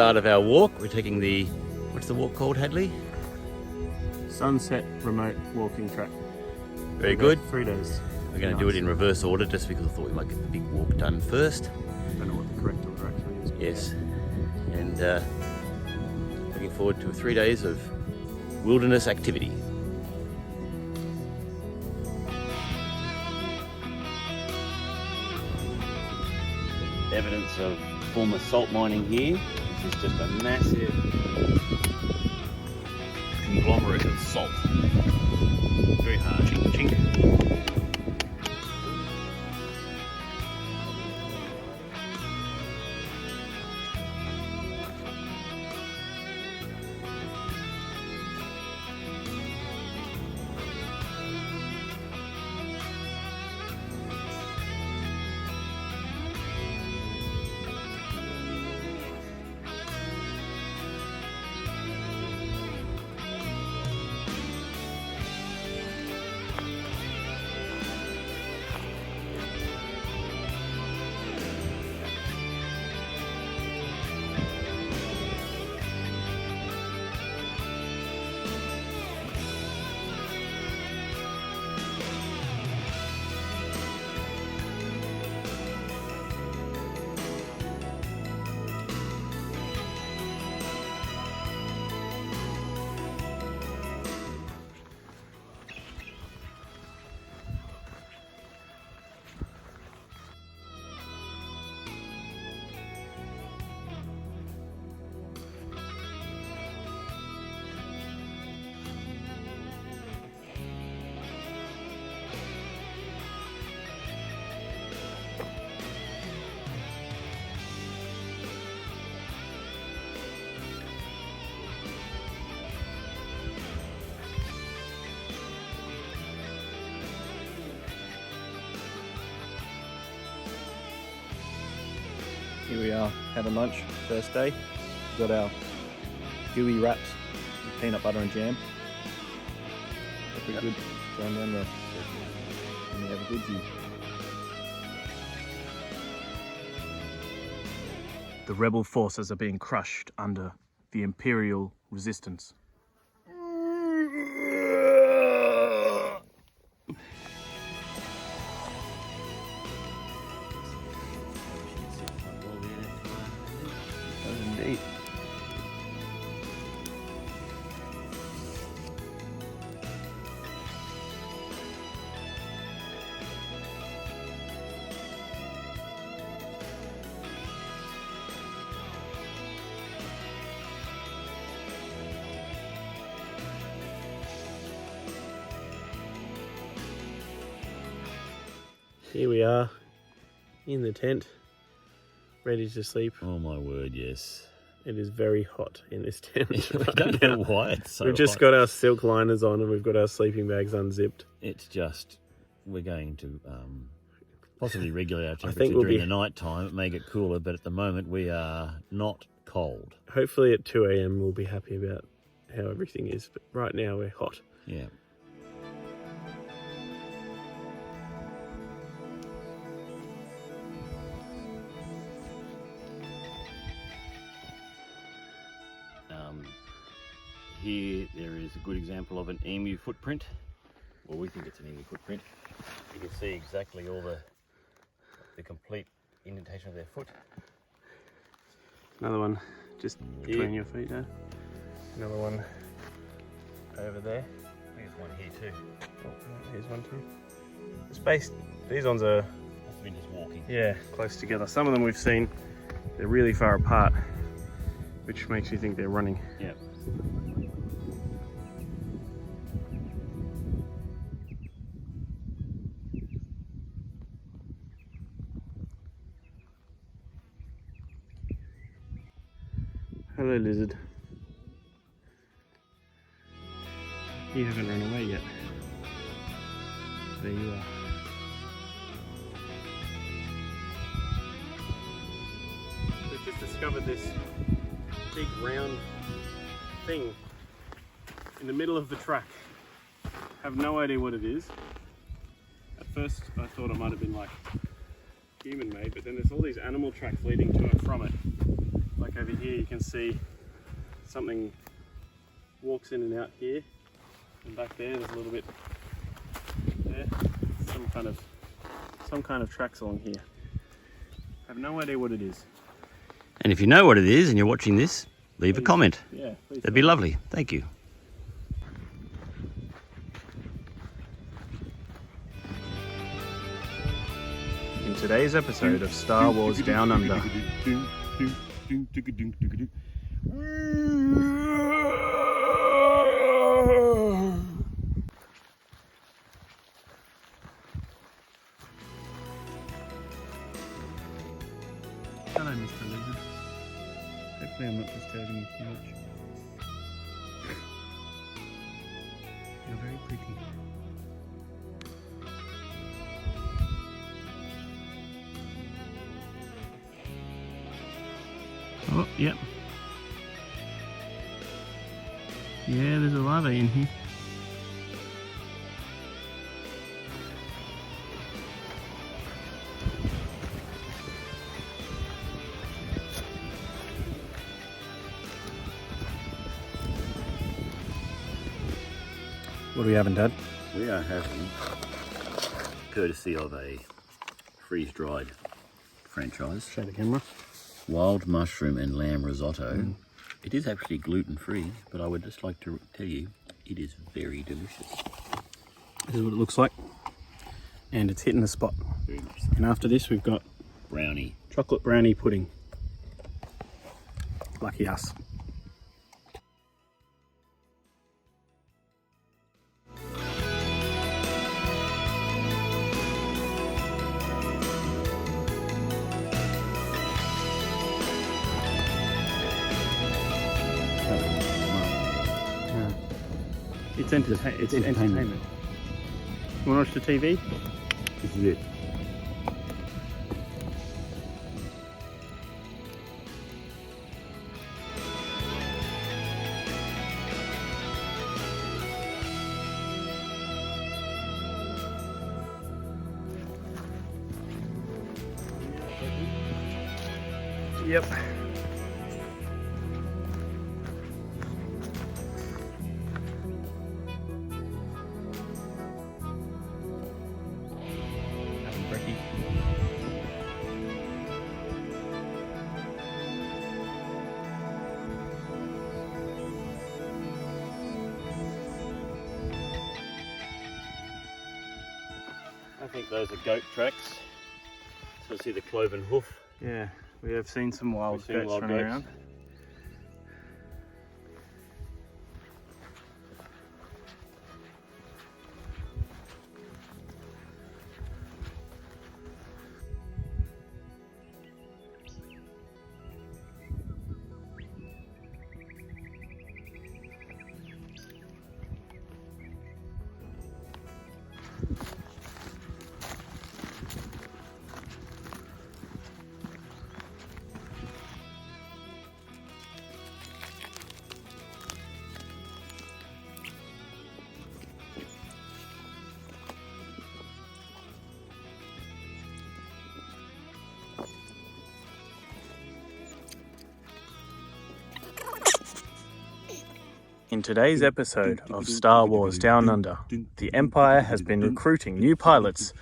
start of our walk. We're taking the, what's the walk called, Hadley? Sunset Remote Walking Track. Very good. 3 days. We're going to do it in reverse order just because I thought we might get the big walk done first. I don't know what the correct order actually is. Yes. And looking forward to 3 days of wilderness activity. Evidence of former salt mining here. This is just a massive conglomerate of salt. Very hard. Chink, chink. Here we are, having lunch, first day. We've got our gooey wraps with peanut butter and jam. They're pretty good. Going down there. And we have a good view. The rebel forces are being crushed under the Imperial resistance. Indeed. Here we are in the tent, ready to sleep. Oh my word, yes. It is very hot in this tent. I don't know why it's so We've just hot. got our silk liners on and we've got our sleeping bags unzipped. It's just, we're going to possibly regulate our think temperature we'll during be- the night time. It may get cooler, but at the moment we are not cold. Hopefully at 2 a.m. we'll be happy about how everything is, but right now we're hot. Yeah. Here there is a good example of an emu footprint. Well, we think it's an emu footprint. You can see exactly all the complete indentation of their foot. Another one just between Yeah. your feet now. Another one over there. I think there's one here too. Oh, no, here's one too. The space, these ones are, Must have been just walking. yeah, close together. Some of them we've seen, they're really far apart, which makes me think they're running. Yeah. Hello, lizard. You haven't run away yet. There you are. We've just discovered this big round thing in the middle of the track. Have no idea what it is. At first I thought it might have been like human made, but then there's all these animal tracks leading to and from it. Like Like over here you can see something walks in and out here, and back there's a little bit there. Some kind of tracks along here. I have no idea what it is. And if you know what it is and you're watching this, leave a comment. Yeah, please. That'd be lovely. Thank you. In today's episode of Star Wars Down Under. Hello, Mr. Lizard. Hopefully I'm not disturbing you too much. You're very pretty. Oh, yep. Yeah, there's a larvae in here. What are we having, Dad? We are having, courtesy of a freeze-dried franchise, Show the camera. wild mushroom and lamb risotto. It is actually gluten-free, but I would just like to tell you, it is very delicious. This is what it looks like. And it's hitting the spot. Very much so. And after this we've got Brownie. chocolate brownie pudding. Lucky us. It's entertainment. You want to watch the TV? This is it. Yep. I think those are goat tracks. So I see the cloven hoof. Yeah, we have seen some wild We've seen goats wild running goats. around. In today's episode of Star Wars Down Under, the Empire has been recruiting new pilots.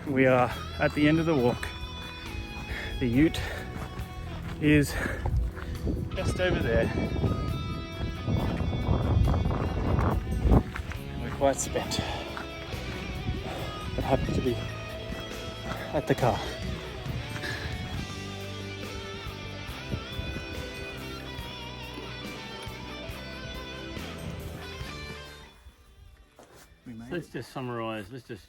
We are at the end of the walk. The ute is just over there. We're quite spent. But happy to be at the car. We made Let's it. just summarise. Let's just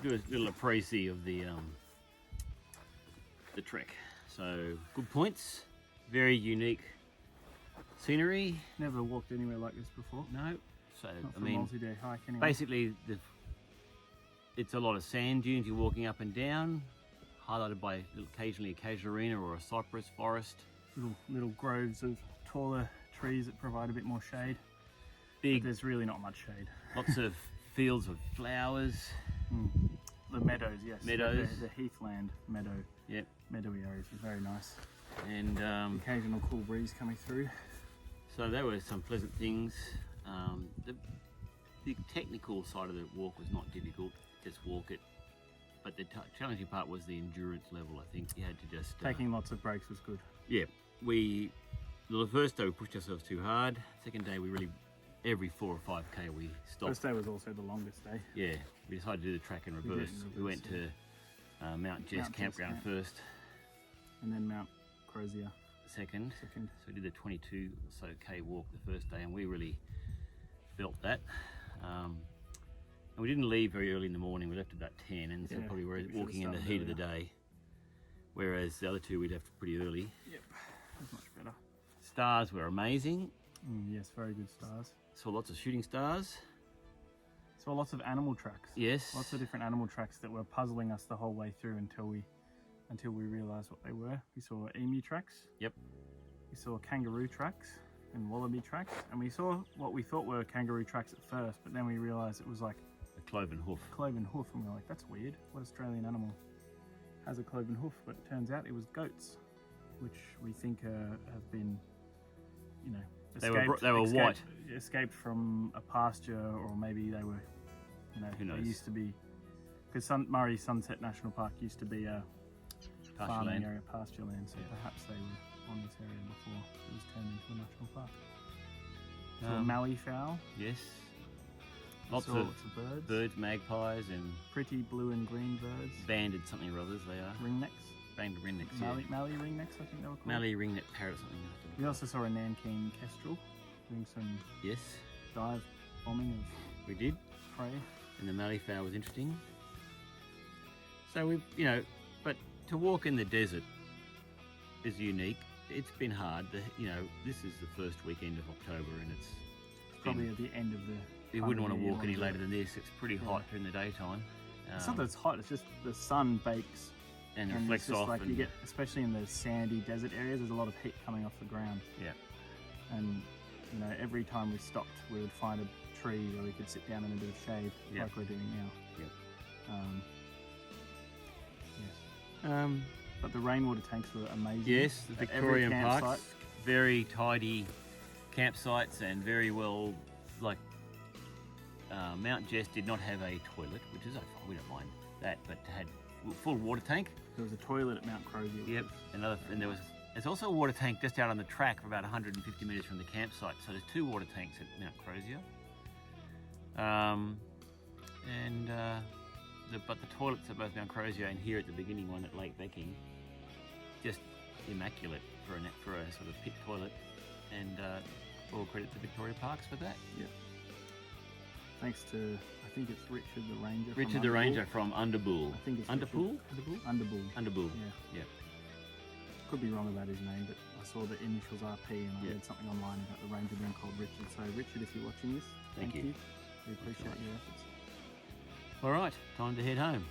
do a little appraise of the trek. So good points, very unique scenery. Never walked anywhere like this before. No, so Not I for a mean, multi-day hike anyway. basically it's a lot of sand dunes you're walking up and down, highlighted by occasionally a casuarina or a cypress forest. Little groves of taller trees that provide a bit more shade. But Big, there's really not much shade. lots of fields of flowers. The meadows, yes. Meadows. The heathland meadow. Yep. Meadowy areas were very nice. And Occasional cool breeze coming through. so there were some pleasant things. The technical side of the walk was not difficult, just walk it. But the challenging part was the endurance level, I think. You had to just... Taking lots of breaks was good. Yeah, the first day we pushed ourselves too hard. Second day we really, every 4 or 5k we stopped. First day was also the longest day. Yeah, we decided to do the track in We did reverse. in We went reverse, to Mount Jess Mount Jess campground Camp. first, And then Mount Crozier second. second. So we did the 22 or so k walk the first day, and we really felt that. And we didn't leave very early in the morning. We left about 10, and so Yeah, probably were we should've walking in the started heat of the earlier. day. Whereas the other two we left pretty early. Yep, that's much better. Stars were amazing. Yes, very good stars. Saw lots of shooting stars. Saw lots of animal tracks. Yes. Lots of different animal tracks that were puzzling us the whole way through until we realised what they were. We saw emu tracks. Yep. We saw kangaroo tracks and wallaby tracks, and we saw what we thought were kangaroo tracks at first, but then we realised it was like A cloven hoof. cloven hoof, and we were like, that's weird. What Australian animal has a cloven hoof? But it turns out it was goats, which we think have been, you know, They were white. escaped from a pasture, or maybe they were, you know, Who knows? they used to be, because Murray Sunset National Park used to be a Pasture farming land. area, pasture land, so perhaps they were on this area before it was turned into a national park. So mallee fowl, Yes. Lots saw of birds, birds, magpies, and pretty blue and green birds, banded something or others they are. ringnecks, Banded ringnecks, yeah. mallee ringnecks, I think they were called. Mallee ringneck parrot something. We also saw a Nanking kestrel doing some Yes, dive bombing we did. of prey. And the mallee fowl was interesting. So we, but to walk in the desert is unique. It's been hard. This is the first weekend of October, and it's Probably been, at the end of the. you time wouldn't of want to year walk you any wanna later do than this. It's pretty hot during the daytime. It's not that it's hot. It's just the sun bakes and and it's reflects just off. like and you get, especially in the sandy desert areas. There's a lot of heat coming off the ground. Yeah. And every time we stopped, we would find a tree where we could sit down in a bit of shade, Yeah. like we're doing now. Yep. Yes. But the rainwater tanks were amazing. Yes, the At every Victorian campsite. parks, very tidy campsites and very well, Mount Jess did not have a toilet, which is okay, we don't mind that, but had full water tank. There was a toilet at Mount Crozier. Yep, and there's also a water tank just out on the track, about 150 metres from the campsite. So there's 2 water tanks at Mount Crozier. But the toilets at both Mount Crozier and here at the beginning one at Lake Becking, just immaculate for a sort of pit toilet, and all credit to Victoria Parks for that. Thanks to, I think it's Richard the Ranger. Richard from the Underbull. Ranger from Underbull. I think it's Underpool? Richard. Underbull. Underbull. Yeah. Yeah. Could be wrong about his name, but I saw the initials RP and I Yeah. read something online about the ranger being called Richard. So Richard, if you're watching this, Thank thank you. you. We appreciate your efforts. All right, time to head home.